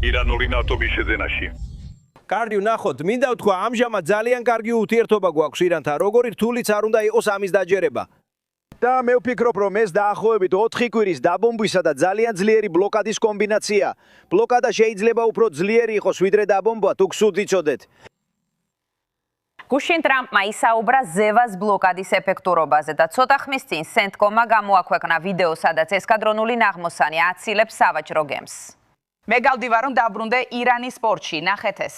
ირანული ნავთობის შეძენაში. კარგი ვნახოთ, მინდა ვთქვა, ამჟამად ძალიან კარგი ურთიერთობა გვაქვს ირანთან, როგორი რთულიც არ უნდა იყოს ამის დაჯერება. და მე ვფიქრობ, რომ ეს დაახლოებით 4 კვირის დაბომბვისა და ძალიან ძლიერი ბლოკადის კომბინაცია. ბლოკადა შეიძლება უფრო ძლიერი იყოს, ვიდრე დაბომბვა, თუ გსურთ იცოდეთ. გუშინ ტრამპმა ისაუბრა ზევას ბლოკადის ეფექტურობაზე და ცოტა ხმის წინ CENTCOM-მა გამოაქვეყნა ვიდეო, სადაც ესკადრონული ნაღმოსანი აცილებს სავაჭრო გემს. მე გავდივარ, რომ დაბრუნდე ირანის პორტში, ნახეთ ეს.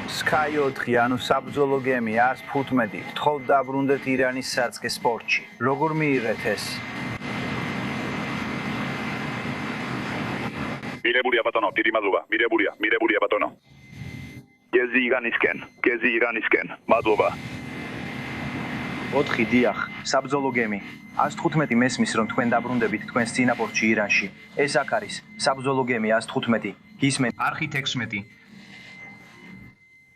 Sky 4, ანუ საბრძოლო გემი AS-15, გთხოვთ დაბრუნდეთ ირანის სარწყის პორტში. როგორ მიიღეთ ეს? მირებულია ბატონო, დიდი მადლობა. მირებულია ბატონო. გეზი ირანისკენ. მადლობა. 4 დიახ, საბრძოლო გემი. AS-15 მესმის, რომ თქვენ დაბრუნდებით თქვენს წინაპორტში ირანში. ეს აქ არის, საბრძოლო გემი AS-15. გისმენ არხით 16.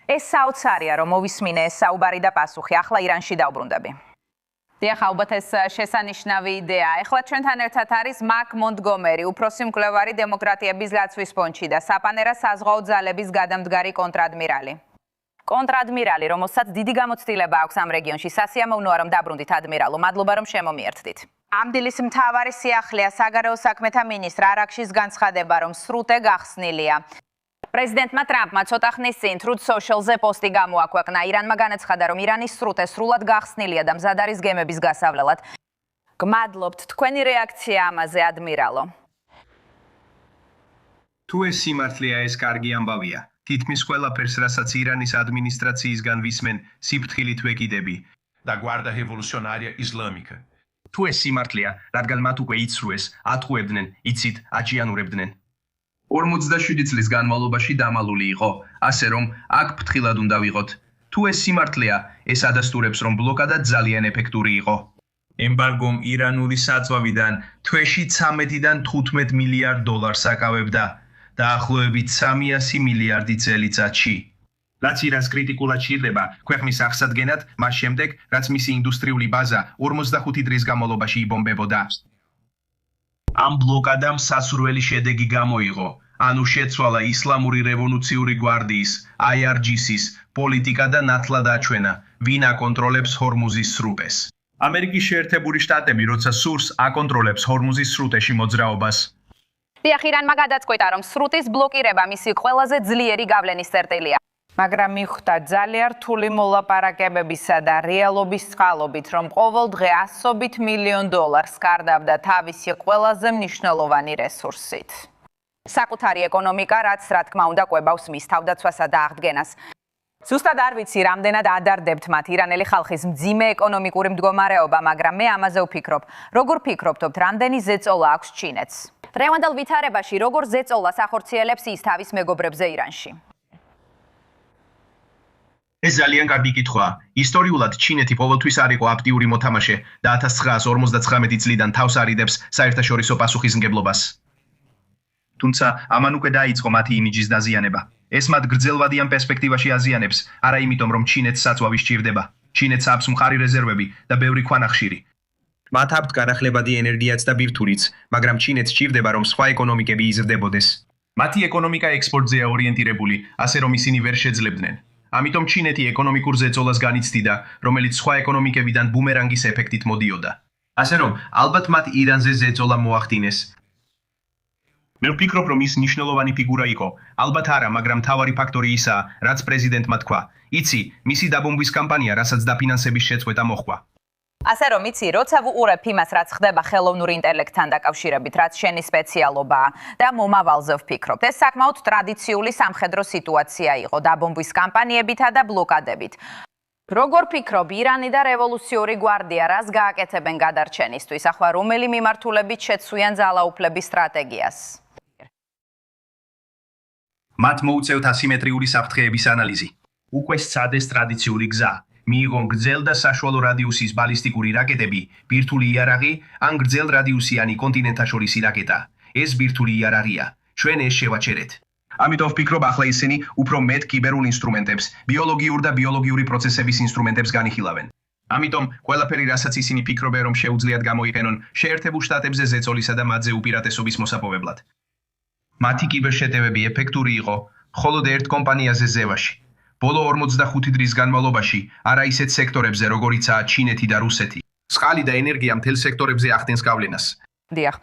ეს საოცარია, რომ მოვისმინე ეს საუბარი და პასუხი. ახლა ირანში დავბრუნდები. დიახ, ალბათ ეს შესანიშნავი იდეაა. ახლა ჩვენთან ერთად არის მაკ მონტგომერი, უფროსი მკვლევარი დემოკრატიების დაცვის ფონდში და საპანერა საზღვაო ძალების გადამდგარი კონტრადმირალი. კონტრადმირალი, რომელსაც დიდი გამოცდილება აქვს ამ რეგიონში. სასიამოვნოა, რომ დაბრუნდით ადმირალო. მადლობა, რომ შემომიერთდით. ამ დილის მთავარი სიახლეა საგარეო საქმეთა მინისტრ არაქშის განცხადება, რომ სრუტე გახსნილია. პრეზიდენტმა ტრამპმა ცოტა ხნის წინ Truth Social-ზე პოსტი გამოაქვეყნა. ირანმა განაცხადა, რომ ირანის სრუტე სრულად გახსნილია და მზად არის გემების გასავლელად. გმადლობთ, თქვენი რეაქცია ამაზე, ადმირალო. თუ ეს სიმართლეა, ეს კარგი ამბავია. თითქმის ყველაფერს, რასაც ირანის ადმინისტრაციისგან ვისმენ, სიფრთხილით ვეკიდები და Guardia Revolucionária Islâmica. თუ ეს სიმართლეა, რადგან მათ უკვე იცრუეს, ატყუებდნენ, იცით, აჭიანურებდნენ. 47 წლის განმავლობაში დამალული იყო, ასე რომ აქ ფრთხილად უნდა ვიყოთ. თუ ეს სიმართლეა, ეს ადასტურებს, რომ ბლოკადა ძალიან ეფექტური იყო. ემბარგომ ირანული საწვავიდან თვეში 13-დან 15 მილიარდ დოლარს აკავებდა. დაახლოებით 300 მილიარდი წელიწადში. რაც ირანს კრიტიკულად ჭირდება ქვეყნის აღსადგენად, მას შემდეგ, რაც მისი ინდუსტრიული ბაზა 45 დღის განმავლობაში იბომბებოდა. ამ ბლოკადამ სასურველი შედეგი გამოიღო, ანუ შეცვალა ისლამური რევოლუციური გვარდიის, IRGC-ის პოლიტიკა და ნათლად აჩვენა, ვინ აკონტროლებს ჰორმუზის სრუტეს. ამერიკის შეერთებული შტატები, როცა სურს, აკონტროლებს ჰორმუზის სრუტეში მოძრაობას. დიახ, ირანმა გადაწყვიტა, რომ სრუტის ბლოკირება მისი ყველაზე ძლიერი გავლენის წერტილია. მაგრამ მიხვდა ძალიან რთული მოლაპარაკებებისა და რეალობის წყალობით, რომ ყოველ დღე ასობით მილიონ დოლარს კარდავდა თავისი ყველაზე მნიშვნელოვანი რესურსით. საკუთარი ეკონომიკა, რაც რა თქმა უნდა კვებავს მის თავდაცვასა და აღდგენას. ზუსტად არ ვიცი, რამდენად ადარდებთ მათ ირანელი ხალხის მძიმე ეკონომიკური მდგომარეობა, მაგრამ მე ამაზე ვფიქრობ. როგორ ფიქრობთ, რამდენი ზეწოლა აქვს ჩინეთს? დღევანდელ ვითარებაში როგორ ზეწოლას ახორციელებს ის თავის მეგობრებზე ირანში? ეს ძალიან კარგი კითხვაა. ისტორიულად ჩინეთი ყოველთვის არ იყო აქტიური მოთამაშე და 1959 წლიდან თავს არიდებს საერთაშორისო პასუხისმგებლობას. თუმცა ამან უკვე დაიწყო მათი იმიჯის დაზიანება. ეს მათ გრძელვადიან პერსპექტივაში აზიანებს, არა იმიტომ, რომ ჩინეთს საწვავი სჭირდება. ჩინეთს აქვს მხარი რეზერვები და ბევრი ქვანახშირი. მათ აქვთ განახლებადი ენერგიაც და ბირთვულიც, მაგრამ ჩინეთს სჭირდება, რომ სხვა ეკონომიკები იზრდებოდეს. მათი ეკონომიკა ექსპორტზეა ორიენტირებული, ასე რომ ისინი ვერ შეძლებდნენ. ამიტომ ჩინეთი ეკონომიკურ ზეწოლას განიცდიდა, რომელიც სხვა ეკონომიკებიდან ბუმერანგის ეფექტით მოდიოდა. ასე რომ, ალბათ მათ ირანზე ზეწოლა მოახდინეს. მე ვფიქრობ, რომ ის მნიშვნელოვანი ფიგურა იყო. ალბათ არა, მაგრამ მთავარი ფაქტორი ისაა, რაც პრეზიდენტმა თქვა. იცი, მისი დაბომბვის კამპანია, რასაც დაფინანსების შეწყვეტა მოჰყვა. ასე რომ იცი, როცა ვუყურებ იმას, რაც ხდება ხელოვნურ ინტელექტთან დაკავშირებით, რაც შენი სპეციალობაა და მომავალზე ვფიქრობ. ეს საკმაოდ ტრადიციული სამხედრო სიტუაცია იყო დაბომბვის კამპანიებითა და ბლოკადებით. როგორ ფიქრობ, ირანი და რევოლუციური გვარდია რას გააკეთებენ გადარჩენისთვის? ახლა რომელი მიმართულებით შეცვიან ძალაუფლების სტრატეგიას? მათ მოუწევთ ასიმეტრიული საფრთხეების ანალიზი. უკვე სცადეს ტრადიციული გზა. მიიღონ გრძელ და საშუალო რადიუსის ბალისტიკური რაკეტები, ბირთვული იარაღი ან გრძელ რადიუსიანი კონტინენტაშორისი რაკეტა. ეს ბირთვული იარაღია. ჩვენ ეს შევაჩერეთ. ამიტომ ვფიქრობ, ახლა ისინი უფრო მეტ კიბერულ ინსტრუმენტებს, ბიოლოგიურ და ბიოლოგიური პროცესების ინსტრუმენტებს განიხილავენ. ამიტომ ყველაფერი, რასაც ისინი ფიქრობენ, რომ შეუძლიათ გამოიყენონ შეერთებულ შტატებზე ზეწოლისა და მათზე უპირატესობის მოსაპოვებლად. მათი კიბერშეტევები ეფექტური იყო მხოლოდ ერთ კომპანიაზე ზევაში. ბოლო 45 დღის განმავლობაში არა ისეთ სექტორებზე, როგორიცაა ჩინეთი და რუსეთი. წყალი და ენერგია მთელ სექტორებზე ახდენს გავლენას. დიახ.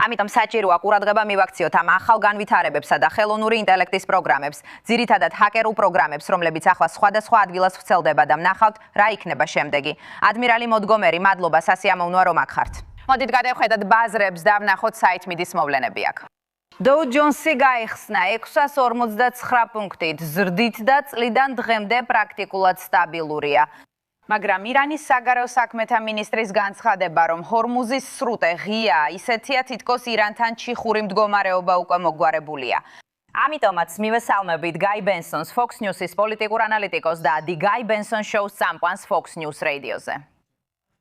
ამიტომ საჭიროა ყურადღება მივაქციოთ ამ ახალ განვითარებებსა და ხელოვნური ინტელექტის პროგრამებს, ძირითადად ჰაკერულ პროგრამებს, რომლებიც ახლა სხვადასხვა ადგილას ვრცელდება და ვნახავთ, რა იქნება შემდეგი. ადმირალი მონტგომერი, მადლობა, სასიამოვნოა რომ აქ ხართ. მოდით გადავხედოთ ბაზრებს და ვნახოთ საითმიდის მოვლენები აქ. Dow Jones-ი გაიხსნა 649 პუნქტით, ზრდით და წლიდან დღემდე პრაქტიკულად სტაბილურია. მაგრამ ირანის საგარეო საქმეთა მინისტრის განცხადება, რომ ჰორმუზის სრუტე ღია, ისეთია თითქოს ირანთან ჩიხური მდგომარეობა უკვე მოგვარებულია. ამიტომაც მივესალმებით Guy Bensons, Fox News-ის პოლიტიკურ ანალიტიკოს და The Guy Benson Show-ს წამყვანს Fox News Radio-ზე.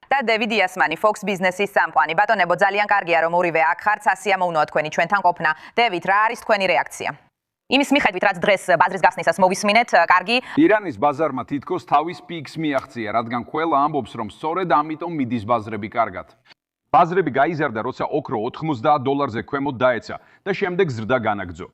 და დევიდ იასმანი, Fox Business-ის წამყვანი. ბატონებო, ძალიან კარგია რომ ორივე აქ ხართ, სასიამოვნოა თქვენი ჩვენთან ყოფნა. დევიდ, რა არის თქვენი რეაქცია? იმის მიხედვით, რაც დღეს ბაზრის გახსნისას მოვისმინეთ, კარგი. ირანის ბაზარმა თითქოს თავის პიკს მიაღწია, რადგან ყველა ამბობს, რომ სწორედ ამიტომ მიდის ბაზრები კარგად. ბაზრები გაიზარდა, როცა ოქრო $90-ზე ქვემოთ დაეცა და შემდეგ ზრდა განაგრძო.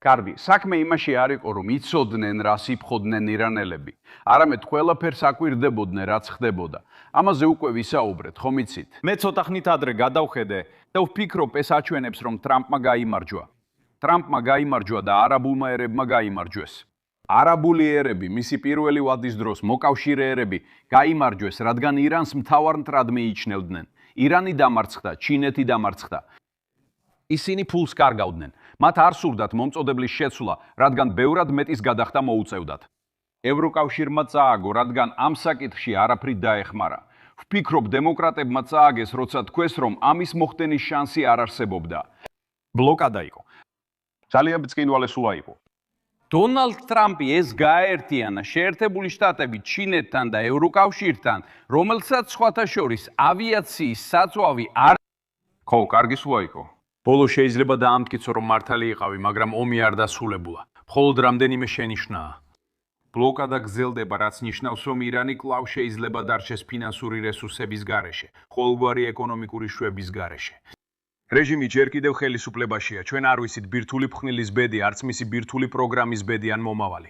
კარგი, საქმე იმაში არ იყო, რომ იცოდნენ, რას იფხოდნენ ირანელები. არამედ ყველაფერს აკვირდებოდნენ, რაც ხდებოდა. ამაზე უკვე ვისაუბრეთ, ხომ იცით? მე ცოტა ხნით ადრე გადავხედე და ვფიქრობ, ეს აჩვენებს, რომ ტრამპმა გაიმარჯვა. ტრამპმა გაიმარჯვა და არაბულმა ერებმა გაიმარჯვეს. არაბული ერები, მისი პირველი ვადის დროს მოკავშირე ერები გაიმარჯვეს, რადგან ირანს მთავარ მტრად მიიჩნევდნენ. ირანი დამარცხდა, ჩინეთი დამარცხდა. ისინი ფულს კარგავდნენ. მათ არ სურდათ მომწოდeblis შეცვლა, რადგან ბევრად მეტის გადახდა მოუწევდათ. ევროკავშირმა წააგო, რადგან ამ საკითხში არაფრით დაეხმარა. ვფიქრობ, დემოკრატებმა წააგეს, როცა თქვეს, რომ ამის მოხდენის შანსი არ არსებობდა. ბლოკადა იყო. ძალიან ბრწყინვალე სულა იყო. დონალდ ტრამპი ეს გააერთიანა შეერთებული შტატები ჩინეთთან და ევროკავშირთან, რომელსაც სხვათა შორის ავიაციის საწვავი არ ხო, კარგი სულა იყო. ბოლო შეიძლება დაამტკიცო, რომ მართალი იყავი, მაგრამ ომი არ დასრულებულა. მხოლოდ რამდენიმე შენიშვნაა. ბლოკადა გრძელდება, რაც ნიშნავს, რომ ირანი კვლავ შეიძლება დარჩეს ფინანსური რესურსების გარეშე, ყოველგვარი ეკონომიკური შვების გარეშე. რეჟიმი ჯერ კიდევ ხელისუფლებაშია. ჩვენ არ ვიცით ბირთვული ფხნილის ბედი, არც მისი ბირთვული პროგრამის ბედი ან მომავალი.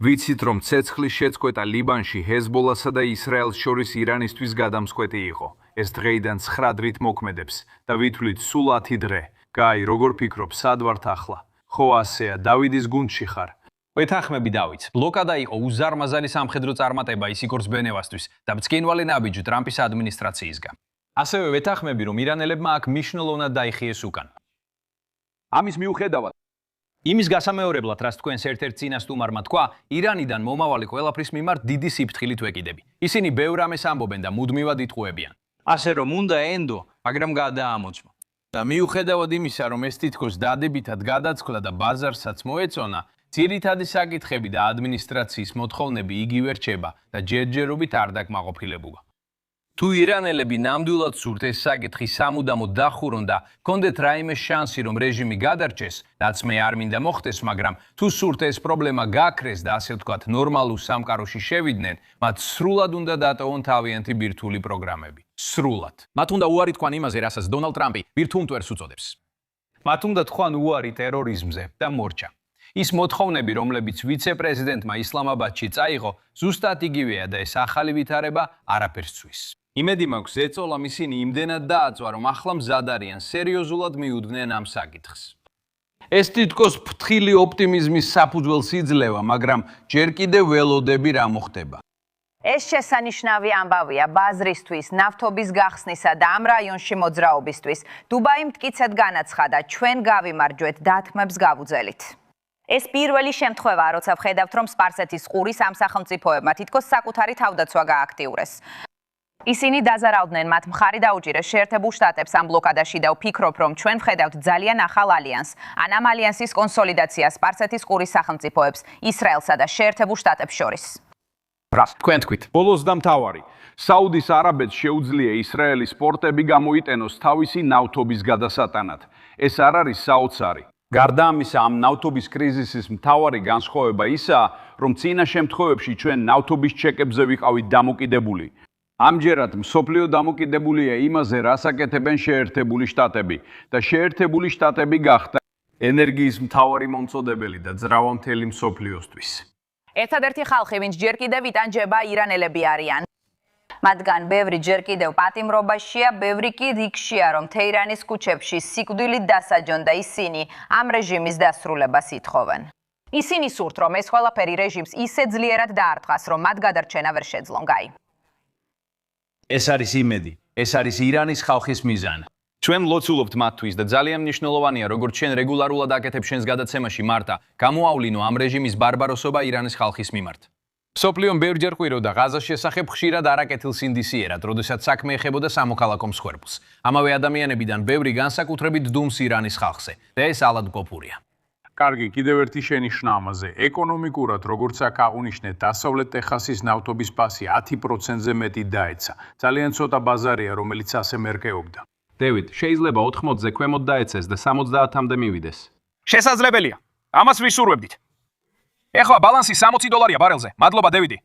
ვიცით, რომ ცეცხლის შეწყვეტა ლიბანში ჰეზბოლასა და ისრაელს შორის ირანისთვის გადამსხვეთი იყო. ეს დღეიდან 9 დრით მოქმედებს და ვითვლით სულ 10 დღე. გაი, როგორ ფიქრობ, სად ვართ ახლა? ხო, ასეა, დავიდის გუნდში ხარ. ვეთანხმები დავით. ბლოკადა იყო უზარმაზარი სამხედრო წარმატება ისიკორს ბენევასთვის და ბრწყინვალე ნაბიჯი ტრამპის ადმინისტრაციისგან. ასევე ვეთანხმები, რომ ირანელებმა აქ მნიშვნელოვნად დაიხიეს უკან. ამის მიუხედავად, იმის გასამეორებლად, რაც თქვენს ერთ-ერთ წინასწარმმა თქვა, ირანიდან მომავალი ყველაფრის მიმართ დიდი სიფრთხილით ვეკიდები. ისინი ბევრ ამას ამბობენ და მუდმივად იტყუებიან. ასე რომ უნდა ენდო, მაგრამ გადაამოწმო. და მიუხედავად იმისა, რომ ეს თითქოს დადებითად გადაწყდა და ბაზარსაც მოეწონა, ძირითადი საკითხები და ადმინისტრაციის მოთხოვნები იგივე რჩება და ჯერჯერობით არ დაკმაყოფილებულა. თუ ირანელები ნამდვილად სურთ ეს საკითხი სამუდამოდ დახურონ და კონდეთ რაიმე შანსი, რომ რეჟიმი გადარჩეს, რაც მე არ მინდა მოხდეს, მაგრამ თუ სურთ ეს პრობლემა გაქრეს და ასე ვთქვათ, ნორმალურ სამყაროში შევიდნენ, მათ სრულად უნდა დატოვონ თავიანთი ბირთვული პროგრამები. სრულად. მათ უნდა უარი თქვან იმაზე, რასაც დონალდ ტრამპი ბირთვულ მტვერს უწოდებს. მათ უნდა თქვან უარი ტერორიზმზე და მორჩა. ის მოთხოვნები, რომლებიც ვიცე-პრეზიდენტმა ისლამაბადში წაიღო, ზუსტად იგივეა და ეს ახალი ვითარება არაფერს ცვის. იმედი მაქვს, ეწოლა ისინი იმდენად დააწვა, რომ ახლა მზად არიან სერიოზულად მიუძღნენ ამ საკითხს. ეს თითქოს ფრთხილი ოპტიმიზმის საფუძველს იძლევა, მაგრამ ჯერ კიდევ ველოდები რა მოხდება. ეს შესანიშნავი ამბავია ბაზრისთვის, ნავთობის გახსნისა და ამ რაიონში მოძრაობისთვის. დუბაი მტკიცედ განაცხადა, ჩვენ გავიმარჯვეთ, დათმებს გავუძელით. ეს პირველი შემთხვევაა, როცა ვხედავთ, რომ სპარსეთის ყურის ამ სახელმწიფოებმა თითქოს საკუთარი თავდაცვა გააქტიურეს. ისინი დაზარავდნენ, მათ მხარი დაუჭირეს შეერთებულ შტატებს ამ ბლოკადაში და ვფიქრობ, რომ ჩვენ ვხედავთ ძალიან ახალ ალიანსს, ან ამ ალიანსის კონსოლიდაციას სპარსეთის ყურის სახელმწიფოებს, ისრაელსა და შეერთებულ შტატებს შორის. რას თქვენ თქვით? ბოლოს და მთავარი. საუდის არაბეთს შეუძლია ისრაელის პორტები გამოიტენოს თავისი ნავთობის გადასატანად. ეს არ არის საოცარი. გარდა ამისა, ამ ნავთობის კრიზისის მთავარი განსხვავება ისაა, რომ წინა შემთხვევებში ჩვენ ნავთობის ჩეკებზე ვიყავით დამოკიდებული. ამჯერად მსოფლიო დამოკიდებულია იმაზე, რას აკეთებენ შეერთებული შტატები და შეერთებული შტატები გახდა ენერგიის მთავარი მომწოდებელი და ძრავა მთელი მსოფლიოსთვის. ერთადერთი ხალხი, ვინც ჯერ კიდევ იტანჯება ირანელები არიან. მათგან ბევრი ჯერ კიდევ პატიმრობაშია, ბევრი კი რიგშია, რომ თეირანის ქუჩებში სიკვდილით დასაჯონ და ისინი ამ რეჟიმის დასრულებას ითხოვენ. ისინი სურთ, რომ ეს ყველაფერი რეჟიმს ისე ძლიერად დაარტყას, რომ მათ გადარჩენა ვერ შეძლონ. გაი. ეს არის იმედი, ეს არის ირანის ხალხის მიზანი. ჩვენ ლოცულობთ მათთვის და ძალიან მნიშვნელოვანია, როგორც ჩვენ რეგულარულად აკეთებ შენს გადაცემაში მართა, გამოავლინო ამ რეჟიმის ბარბაროსობა ირანის ხალხის მიმართ. სოფლიომ ბევრჯერ ყვიროდა ღაზას შესახებ ხშირად არაკეთილ სინდისიერად, როდესაც საქმე ეხებოდა სამოქალაქო მსხვერპლს. ამავე ადამიანებიდან ბევრი განსაკუთრებით დუმს ირანის ხალხზე და ეს ალადმყოფურია. კარგი, კიდევ ერთი შენიშვნა ამაზე. ეკონომიკურად, როგორც აქ აღუნიშნეთ, დასავლეთ ტეხასის ნავთობის ფასი 10%-ზე მეტი დაეცა. ძალიან ცოტა ბაზარია, რომელიც ასე მერკეობდა. დევიდ, შეიძლება 80-ზე ქვემოთ დაეცეს და 70-მდე მივიდეს. შესაძლებელია. ამას ვისურვებდით. ეხლა ბალანსი $60 ბარელზე. მადლობა, დევიდი.